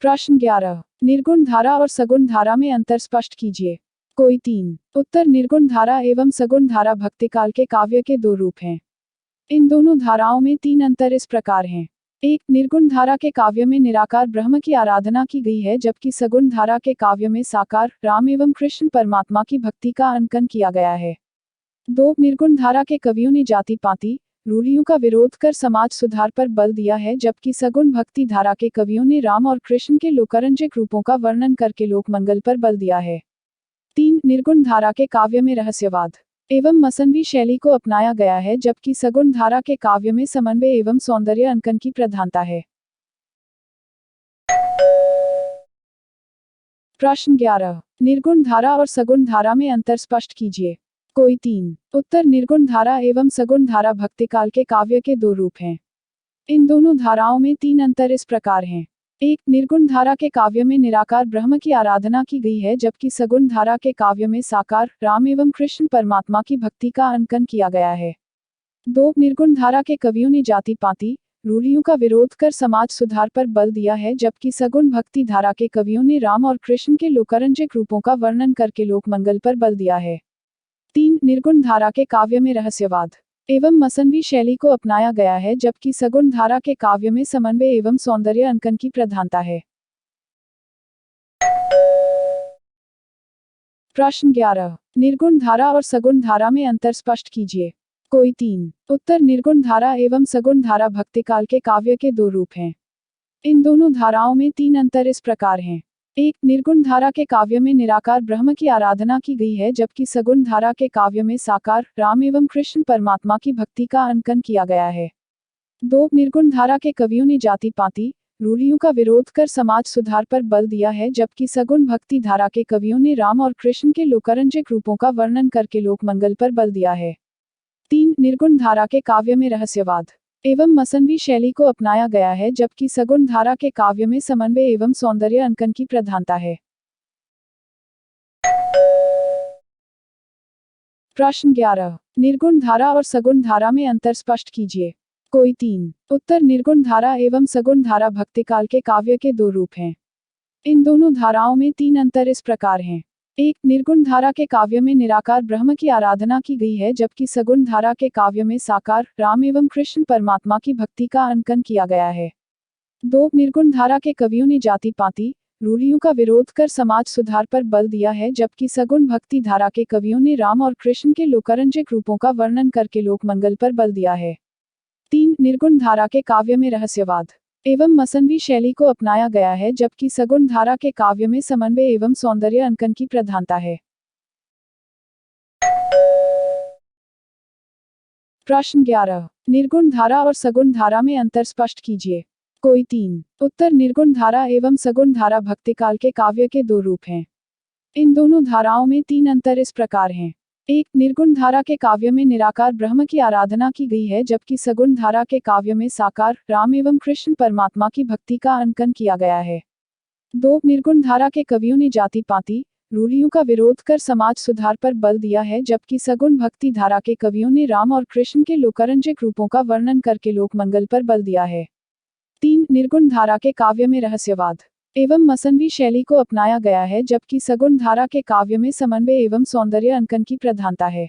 प्रश्न 11। निर्गुण धारा और सगुण धारा में अंतर स्पष्ट कीजिए। कोई 3। उत्तर। निर्गुण धारा एवं सगुण धारा भक्तिकाल के काव्य के दो रूप हैं। इन दोनों धाराओं में 3 अंतर इस प्रकार हैं। 1। निर्गुण धारा के काव्य में निराकार ब्रह्म की आराधना की गई है, जबकि सगुण धारा के काव्य में साकार राम एवं कृष्ण परमात्मा की भक्ति का अंकन किया गया है। 2। निर्गुण धारा के कवियों ने जाति पाति रूढ़ियों का विरोध कर समाज सुधार पर बल दिया है, जबकि सगुण भक्ति धारा के कवियों ने राम और कृष्ण के लोकरंजक रूपों का वर्णन करके लोक मंगल पर बल दिया है। 3। निर्गुण धारा के काव्य में रहस्यवाद एवं मसनवी शैली को अपनाया गया है, जबकि सगुण धारा के काव्य में समन्वय एवं सौंदर्य अंकन की प्रधानता है। प्रश्न 11। निर्गुण धारा और सगुण धारा में अंतर स्पष्ट कीजिए। कोई 3। उत्तर। निर्गुण धारा एवं सगुण धारा भक्तिकाल के काव्य के दो रूप हैं। इन दोनों धाराओं में 3 अंतर इस प्रकार हैं। 1। निर्गुण धारा के काव्य में निराकार ब्रह्म की आराधना की गई है, जबकि सगुण धारा के काव्य में साकार राम एवं कृष्ण परमात्मा की भक्ति का अंकन किया गया है। 2। निर्गुण धारा के कवियों ने जाति पाति रूढ़ियों का विरोध कर समाज सुधार पर बल दिया है, जबकि सगुण भक्ति धारा के कवियों ने राम और कृष्ण के लोकरंजक रूपों का वर्णन करके लोक मंगल पर बल दिया है। 3। निर्गुण धारा के काव्य में रहस्यवाद एवं मसनवी शैली को अपनाया गया है, जबकि सगुण धारा के काव्य में समन्वय एवं सौंदर्य अंकन की प्रधानता है। प्रश्न 11। निर्गुण धारा और सगुण धारा में अंतर स्पष्ट कीजिए। कोई 3। उत्तर। निर्गुण धारा एवं सगुण धारा भक्तिकाल के काव्य के दो रूप हैं। इन दोनों धाराओं में 3 अंतर इस प्रकार हैं। 1। निर्गुण धारा के काव्य में निराकार ब्रह्म की आराधना की गई है, जबकि सगुण धारा के काव्य में साकार राम एवं कृष्ण परमात्मा की भक्ति का अंकन किया गया है। 2। निर्गुण धारा के कवियों ने जाति पाति रूढ़ियों का विरोध कर समाज सुधार पर बल दिया है, जबकि सगुण भक्ति धारा के कवियों ने राम और कृष्ण के लोकरंजक रूपों का वर्णन करके लोक मंगल पर बल दिया है। 3। निर्गुण धारा के काव्य में रहस्यवाद एवं मसनवी शैली को अपनाया गया है, जबकि सगुण धारा के काव्य में समन्वय एवं सौंदर्य अंकन की प्रधानता है। प्रश्न 11। निर्गुण धारा और सगुण धारा में अंतर स्पष्ट कीजिए। कोई 3। उत्तर। निर्गुण धारा एवं सगुण धारा भक्तिकाल के काव्य के दो रूप हैं। इन दोनों धाराओं में 3 अंतर इस प्रकार हैं। 1। निर्गुण धारा के काव्य में निराकार ब्रह्म की आराधना की गई है, जबकि सगुण धारा के काव्य में साकार राम एवं कृष्ण परमात्मा की भक्ति का अंकन किया गया है। 2। निर्गुण धारा के कवियों ने जाति पाति रूढ़ियों का विरोध कर समाज सुधार पर बल दिया है, जबकि सगुण भक्ति धारा के कवियों ने राम और कृष्ण के लोकरंजक रूपों का वर्णन करके लोक मंगल पर बल दिया है। 3। निर्गुण धारा के काव्य में रहस्यवाद एवं मसनवी शैली को अपनाया गया है, जबकि सगुण धारा के काव्य में समन्वय एवं सौंदर्य अंकन की प्रधानता है। प्रश्न 11। निर्गुण धारा और सगुण धारा में अंतर स्पष्ट कीजिए। कोई 3। उत्तर। निर्गुण धारा एवं सगुण धारा भक्तिकाल के काव्य के दो रूप हैं। इन दोनों धाराओं में 3 अंतर इस प्रकार हैं। 1। निर्गुण धारा के काव्य में निराकार ब्रह्म की आराधना की गई है, जबकि सगुण धारा के काव्य में साकार राम एवं कृष्ण परमात्मा की भक्ति का अंकन किया गया है। 2। निर्गुण धारा के कवियों ने जाति पाति रूढ़ियों का विरोध कर समाज सुधार पर बल दिया है, जबकि सगुण भक्ति धारा के कवियों ने राम और कृष्ण के लोकरंजक रूपों का वर्णन करके लोक मंगल पर बल दिया है। 3। निर्गुण धारा के काव्य में रहस्यवाद एवं मसनवी शैली को अपनाया गया है, जबकि सगुण धारा के काव्य में समन्वय एवं सौंदर्य अंकन की प्रधानता है।